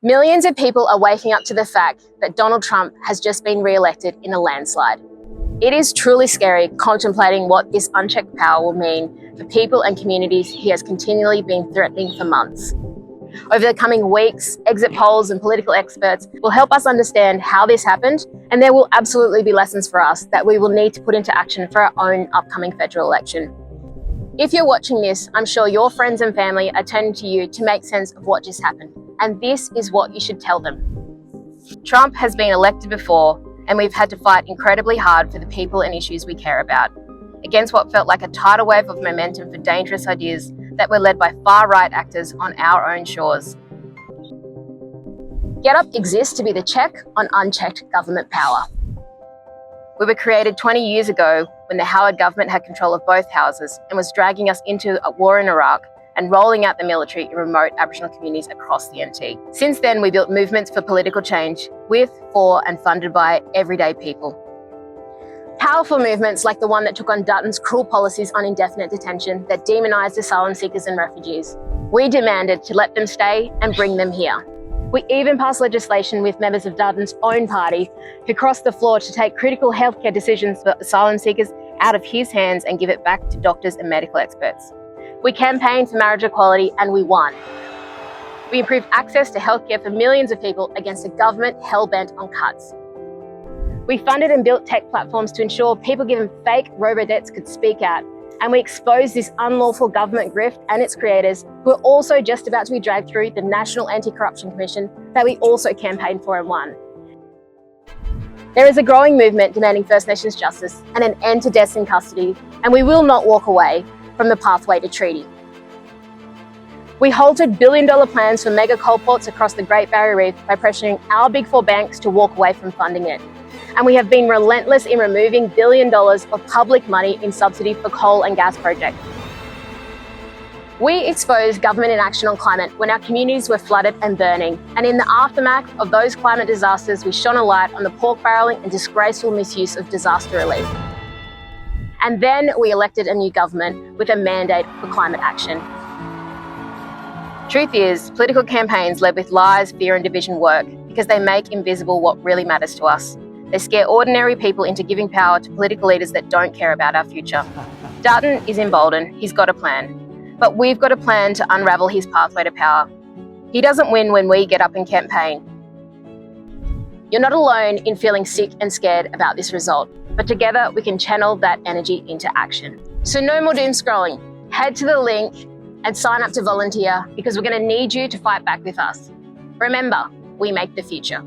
Millions of people are waking up to the fact that Donald Trump has just been re-elected in a landslide. It is truly scary contemplating what this unchecked power will mean for people and communities he has continually been threatening for months. Over the coming weeks, exit polls and political experts will help us understand how this happened, and there will absolutely be lessons for us that we will need to put into action for our own upcoming federal election. If you're watching this, I'm sure your friends and family are turning to you to make sense of what just happened, and this is what you should tell them. Trump has been elected before, and we've had to fight incredibly hard for the people and issues we care about, against what felt like a tidal wave of momentum for dangerous ideas that were led by far-right actors on our own shores. GetUp exists to be the check on unchecked government power. We were created 20 years ago when the Howard government had control of both houses and was dragging us into a war in Iraq and rolling out the military in remote Aboriginal communities across the NT. Since then, we built movements for political change with, for, and funded by everyday people. Powerful movements like the one that took on Dutton's cruel policies on indefinite detention that demonised asylum seekers and refugees. We demanded to let them stay and bring them here. We even passed legislation with members of Dutton's own party who crossed the floor to take critical healthcare decisions for asylum seekers out of his hands and give it back to doctors and medical experts. We campaigned for marriage equality and we won. We improved access to healthcare for millions of people against a government hell-bent on cuts. We funded and built tech platforms to ensure people given fake robo-debts could speak out, and we exposed this unlawful government grift and its creators, who are also just about to be dragged through the National Anti-Corruption Commission that we also campaigned for and won. There is a growing movement demanding First Nations justice and an end to deaths in custody, and we will not walk away from the pathway to treaty. We halted billion-dollar plans for mega coal ports across the Great Barrier Reef by pressuring our Big Four banks to walk away from funding it. And we have been relentless in removing $1 billion of public money in subsidy for coal and gas projects. We exposed government inaction on climate when our communities were flooded and burning. And in the aftermath of those climate disasters, we shone a light on the pork barrelling and disgraceful misuse of disaster relief. And then we elected a new government with a mandate for climate action. Truth is, political campaigns led with lies, fear and division work because they make invisible what really matters to us. They scare ordinary people into giving power to political leaders that don't care about our future. Dutton is emboldened, he's got a plan. But we've got a plan to unravel his pathway to power. He doesn't win when we get up and campaign. You're not alone in feeling sick and scared about this result, but together we can channel that energy into action. So no more doom scrolling. Head to the link and sign up to volunteer because we're going to need you to fight back with us. Remember, we make the future.